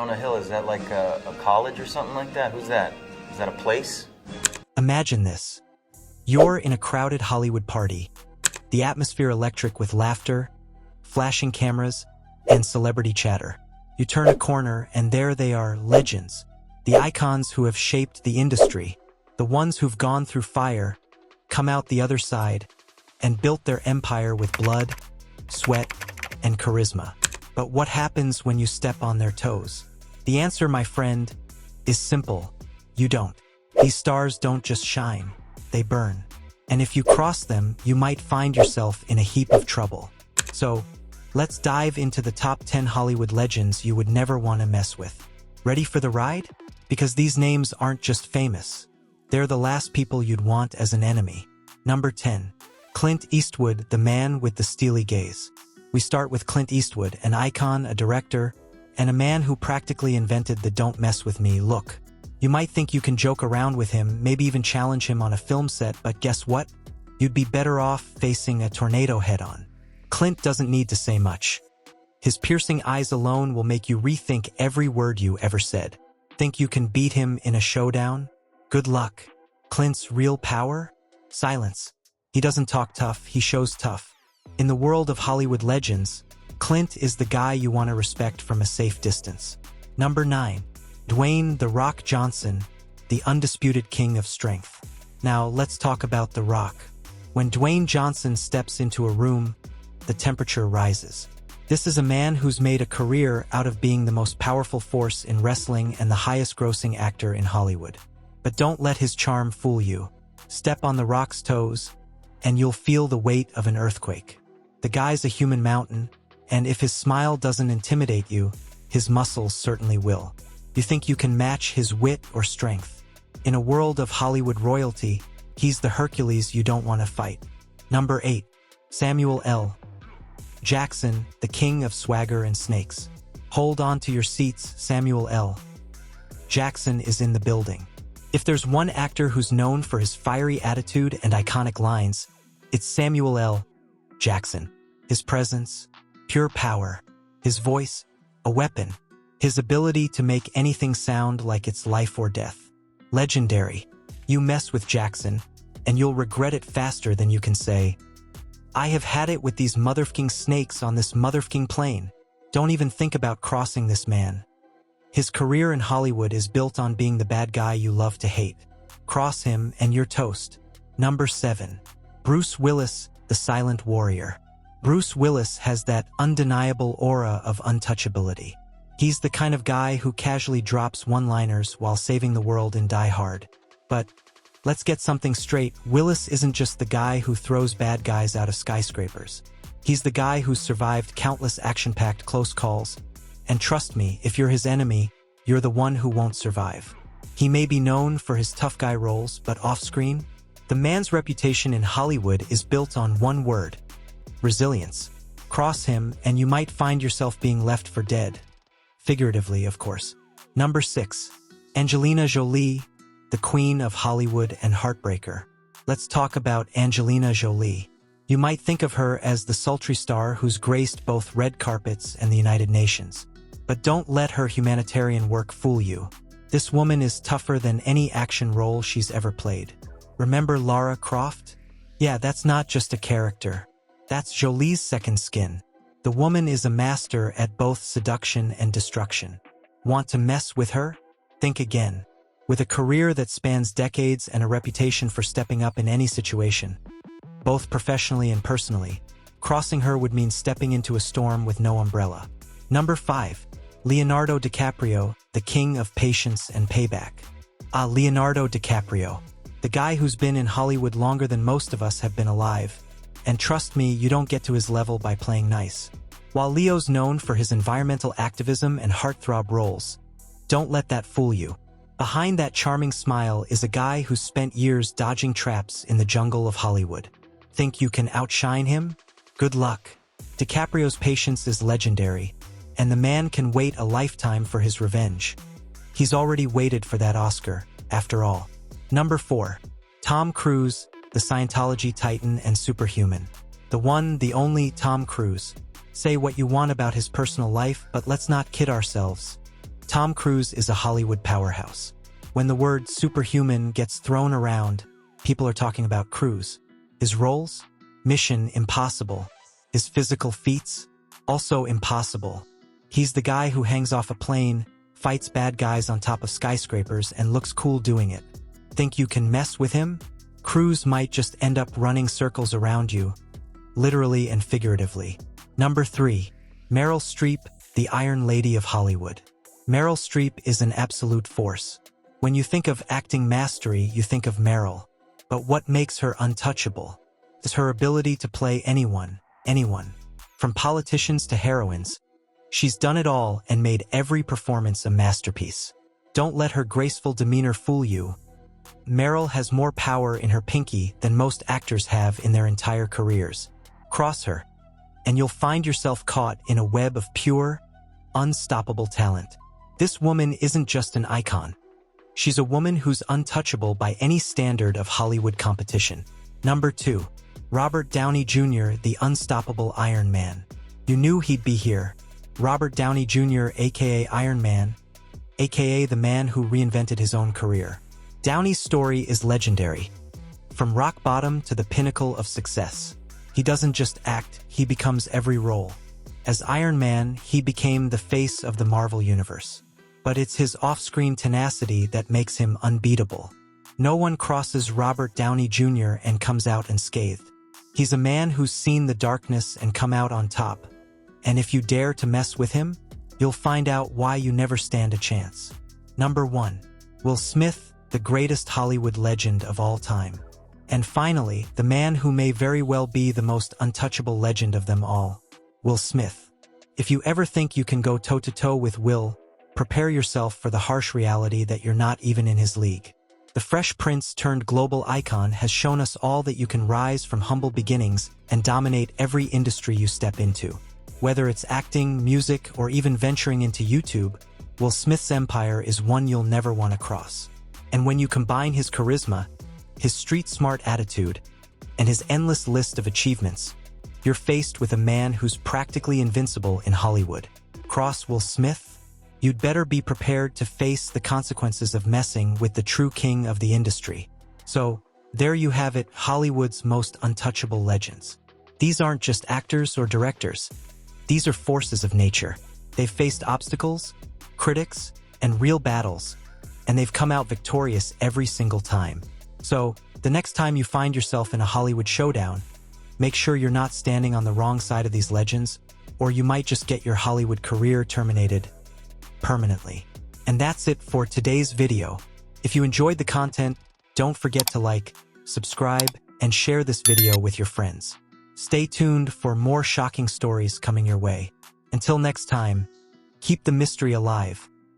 Jonah Hill? Is that like a college or something like that? Who's that? Is that a place? Imagine this. You're in a crowded Hollywood party, the atmosphere electric with laughter, flashing cameras, and celebrity chatter. You turn a corner and there they are, legends, the icons who have shaped the industry, the ones who've gone through fire, come out the other side, and built their empire with blood, sweat, and charisma. But what happens when you step on their toes? The answer, my friend, is simple. You don't. These stars don't just shine, they burn. And if you cross them, you might find yourself in a heap of trouble. So, let's dive into the top 10 Hollywood legends you would never want to mess with. Ready for the ride? Because these names aren't just famous. They're the last people you'd want as an enemy. Number 10. Clint Eastwood, the man with the steely gaze. We start with Clint Eastwood, an icon, a director, and a man who practically invented the "don't mess with me" look. You might think you can joke around with him, maybe even challenge him on a film set, but guess what? You'd be better off facing a tornado head-on. Clint doesn't need to say much. His piercing eyes alone will make you rethink every word you ever said. Think you can beat him in a showdown? Good luck. Clint's real power? Silence. He doesn't talk tough, he shows tough. In the world of Hollywood legends, Clint is the guy you want to respect from a safe distance. Number 9. Dwayne "The Rock" Johnson, the undisputed king of strength. Now, let's talk about The Rock. When Dwayne Johnson steps into a room, the temperature rises. This is a man who's made a career out of being the most powerful force in wrestling and the highest-grossing actor in Hollywood. But don't let his charm fool you. Step on The Rock's toes, and you'll feel the weight of an earthquake. The guy's a human mountain, and if his smile doesn't intimidate you, his muscles certainly will. You think you can match his wit or strength? In a world of Hollywood royalty, he's the Hercules you don't want to fight. Number 8. Samuel L. Jackson, the king of swagger and snakes. Hold on to your seats, Samuel L. Jackson is in the building. If there's one actor who's known for his fiery attitude and iconic lines, it's Samuel L. Jackson. His presence, pure power. His voice, a weapon. His ability to make anything sound like it's life or death. Legendary. You mess with Jackson, and you'll regret it faster than you can say, "I have had it with these motherfucking snakes on this motherfucking plane." Don't even think about crossing this man. His career in Hollywood is built on being the bad guy you love to hate. Cross him and you're toast. Number 7. Bruce Willis, the silent warrior. Bruce Willis has that undeniable aura of untouchability. He's the kind of guy who casually drops one-liners while saving the world in Die Hard. But let's get something straight. Willis isn't just the guy who throws bad guys out of skyscrapers. He's the guy who's survived countless action-packed close calls. And trust me, if you're his enemy, you're the one who won't survive. He may be known for his tough guy roles, but off-screen, the man's reputation in Hollywood is built on one word: resilience. Cross him, and you might find yourself being left for dead. Figuratively, of course. Number 6. Angelina Jolie, the queen of Hollywood and heartbreaker. Let's talk about Angelina Jolie. You might think of her as the sultry star who's graced both red carpets and the United Nations. But don't let her humanitarian work fool you. This woman is tougher than any action role she's ever played. Remember Lara Croft? Yeah, that's not just a character. That's Jolie's second skin. The woman is a master at both seduction and destruction. Want to mess with her? Think again. With a career that spans decades and a reputation for stepping up in any situation, both professionally and personally, crossing her would mean stepping into a storm with no umbrella. Number 5. Leonardo DiCaprio, the king of patience and payback. Leonardo DiCaprio, the guy who's been in Hollywood longer than most of us have been alive. And trust me, you don't get to his level by playing nice. While Leo's known for his environmental activism and heartthrob roles, don't let that fool you. Behind that charming smile is a guy who's spent years dodging traps in the jungle of Hollywood. Think you can outshine him? Good luck. DiCaprio's patience is legendary, and the man can wait a lifetime for his revenge. He's already waited for that Oscar, after all. Number 4. Tom Cruise, the Scientology titan and superhuman. The one, the only Tom Cruise. Say what you want about his personal life, but let's not kid ourselves. Tom Cruise is a Hollywood powerhouse. When the word superhuman gets thrown around, people are talking about Cruise. His roles? Mission Impossible. His physical feats? Also impossible. He's the guy who hangs off a plane, fights bad guys on top of skyscrapers, and looks cool doing it. Think you can mess with him? Cruise might just end up running circles around you, literally and figuratively. Number 3. Meryl Streep, the Iron Lady of Hollywood. Meryl Streep is an absolute force. When you think of acting mastery, you think of Meryl. But what makes her untouchable is her ability to play anyone. From politicians to heroines. She's done it all and made every performance a masterpiece. Don't let her graceful demeanor fool you. Meryl has more power in her pinky than most actors have in their entire careers. Cross her, and you'll find yourself caught in a web of pure, unstoppable talent. This woman isn't just an icon. She's a woman who's untouchable by any standard of Hollywood competition. Number 2. Robert Downey Jr., the unstoppable Iron Man. You knew he'd be here. Robert Downey Jr., aka Iron Man, aka the man who reinvented his own career. Downey's story is legendary. From rock bottom to the pinnacle of success. He doesn't just act, he becomes every role. As Iron Man, he became the face of the Marvel Universe. But it's his off-screen tenacity that makes him unbeatable. No one crosses Robert Downey Jr. and comes out unscathed. He's a man who's seen the darkness and come out on top. And if you dare to mess with him, you'll find out why you never stand a chance. Number 1. Will Smith, the greatest Hollywood legend of all time. And finally, the man who may very well be the most untouchable legend of them all, Will Smith. If you ever think you can go toe-to-toe with Will, prepare yourself for the harsh reality that you're not even in his league. The Fresh Prince turned global icon has shown us all that you can rise from humble beginnings and dominate every industry you step into. Whether it's acting, music, or even venturing into YouTube, Will Smith's empire is one you'll never want to cross. And when you combine his charisma, his street-smart attitude, and his endless list of achievements, you're faced with a man who's practically invincible in Hollywood. Cross Will Smith? You'd better be prepared to face the consequences of messing with the true king of the industry. So, there you have it, Hollywood's most untouchable legends. These aren't just actors or directors. These are forces of nature. They've faced obstacles, critics, and real battles, and they've come out victorious every single time. So, the next time you find yourself in a Hollywood showdown, make sure you're not standing on the wrong side of these legends, or you might just get your Hollywood career terminated permanently. And that's it for today's video. If you enjoyed the content, don't forget to like, subscribe, and share this video with your friends. Stay tuned for more shocking stories coming your way. Until next time, keep the mystery alive.